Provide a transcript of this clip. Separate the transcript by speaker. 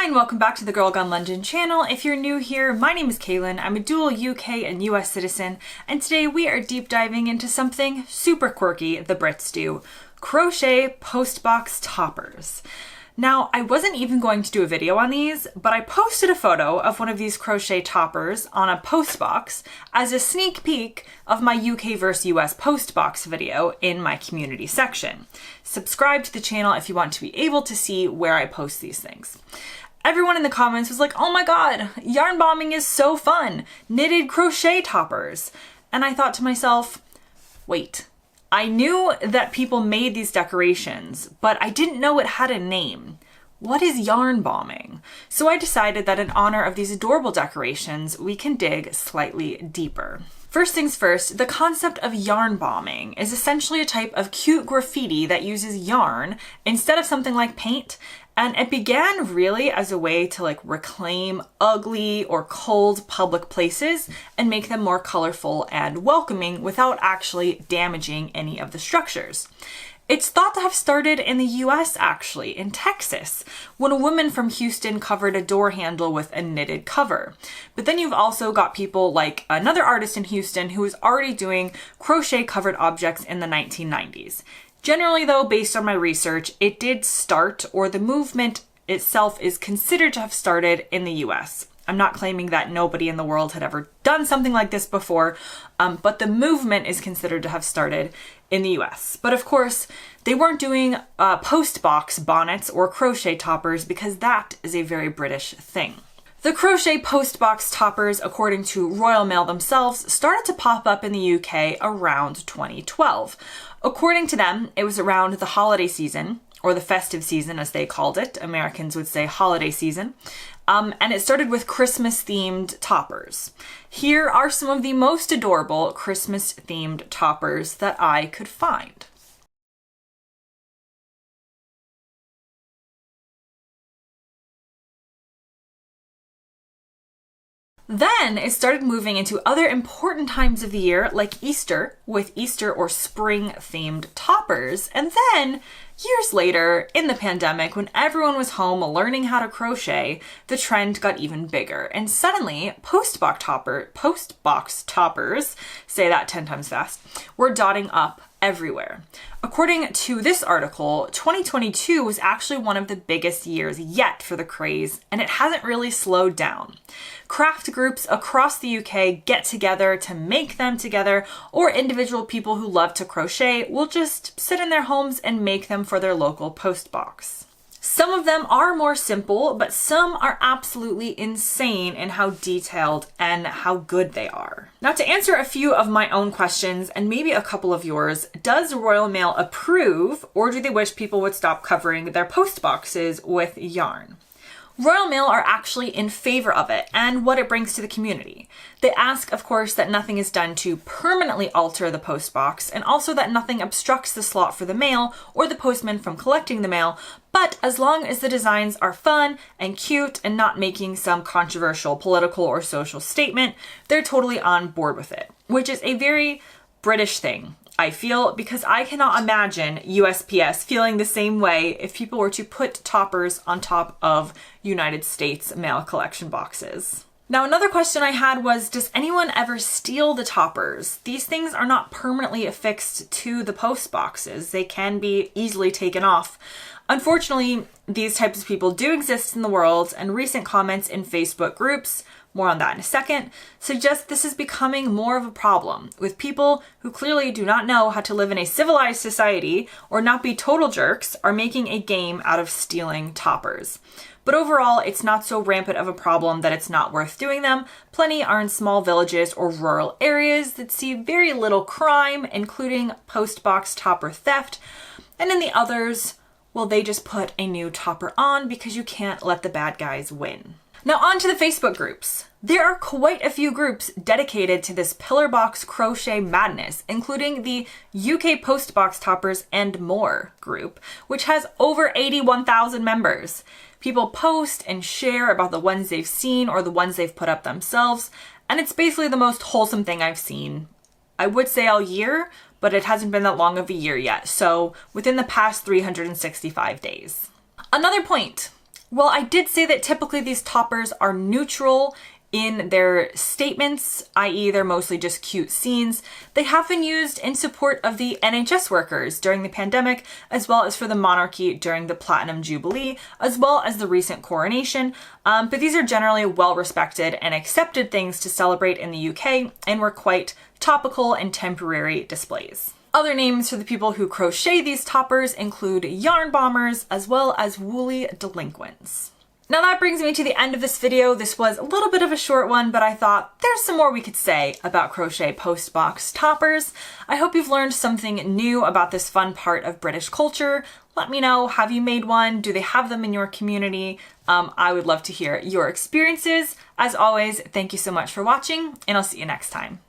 Speaker 1: Hi and welcome back to the Girl Gone London channel. If you're new here, my name is Kaylin. I'm a dual UK and US citizen, and today we are deep diving into something super quirky the Brits do: crochet postbox toppers. Now, I wasn't even going to do a video on these, but I posted a photo of one of these crochet toppers on a postbox as a sneak peek of my UK vs US postbox video in my community section. Subscribe to the channel if you want to be able to see where I post these things. Everyone in the comments was like, oh my god, yarn bombing is so fun, knitted crochet toppers. And I thought to myself, wait. I knew that people made these decorations, but I didn't know it had a name. What is yarn bombing? So I decided that in honor of these adorable decorations, we can dig slightly deeper. First things first, the concept of yarn bombing is essentially a type of cute graffiti that uses yarn instead of something like paint. And it began really as a way to reclaim ugly or cold public places and make them more colorful and welcoming without actually damaging any of the structures. It's thought to have started in the US actually, in Texas, when a woman from Houston covered a door handle with a knitted cover. But then you've also got people like another artist in Houston who was already doing crochet covered objects in the 1990s. Generally though, based on my research, it did start, or the movement itself is considered to have started in the US. I'm not claiming that nobody in the world had ever done something like this before, but the movement is considered to have started in the US. But of course, they weren't doing postbox bonnets or crochet toppers because that is a very British thing. The crochet postbox toppers, according to Royal Mail themselves, started to pop up in the UK around 2012. According to them, it was around the holiday season, or the festive season as they called it. Americans would say holiday season. And it started with Christmas-themed toppers. Here are some of the most adorable Christmas-themed toppers that I could find. Then it started moving into other important times of the year, like Easter, with Easter or spring-themed toppers. And then, years later, in the pandemic, when everyone was home learning how to crochet, the trend got even bigger. And suddenly, postbox toppers, say that 10 times fast, were dotting up everywhere. According to this article, 2022 was actually one of the biggest years yet for the craze, and it hasn't really slowed down. Craft groups across the UK get together to make them together, or individual people who love to crochet will just sit in their homes and make them for their local postbox. Some of them are more simple, but some are absolutely insane in how detailed and how good they are. Now, to answer a few of my own questions and maybe a couple of yours, does Royal Mail approve, or do they wish people would stop covering their post boxes with yarn? Royal Mail are actually in favor of it and what it brings to the community. They ask, of course, that nothing is done to permanently alter the postbox, and also that nothing obstructs the slot for the mail or the postman from collecting the mail, but as long as the designs are fun and cute and not making some controversial political or social statement, they're totally on board with it, which is a very British thing, I feel, because I cannot imagine USPS feeling the same way if people were to put toppers on top of United States mail collection boxes. Now, another question I had was, does anyone ever steal the toppers? These things are not permanently affixed to the post boxes. They can be easily taken off. Unfortunately, these types of people do exist in the world, and recent comments in Facebook groups, more on that in a second, suggest this is becoming more of a problem, with people who clearly do not know how to live in a civilized society or not be total jerks are making a game out of stealing toppers. But overall, it's not so rampant of a problem that it's not worth doing them. Plenty are in small villages or rural areas that see very little crime, including postbox topper theft, and in the others, well, they just put a new topper on because you can't let the bad guys win. Now on to the Facebook groups. There are quite a few groups dedicated to this pillar box crochet madness, including the UK Postbox Toppers and More group, which has over 81,000 members. People post and share about the ones they've seen or the ones they've put up themselves, and it's basically the most wholesome thing I've seen, I would say all year, but it hasn't been that long of a year yet, so within the past 365 days. Another point. Well, I did say that typically these toppers are neutral in their statements, i.e. they're mostly just cute scenes. They have been used in support of the NHS workers during the pandemic, as well as for the monarchy during the Platinum Jubilee, as well as the recent coronation. But these are generally well-respected and accepted things to celebrate in the UK and were quite topical and temporary displays. Other names for the people who crochet these toppers include yarn bombers, as well as woolly delinquents. Now that brings me to the end of this video. This was a little bit of a short one, but I thought there's some more we could say about crochet postbox toppers. I hope you've learned something new about this fun part of British culture. Let me know, have you made one? Do they have them in your community? I would love to hear your experiences. As always, thank you so much for watching, and I'll see you next time.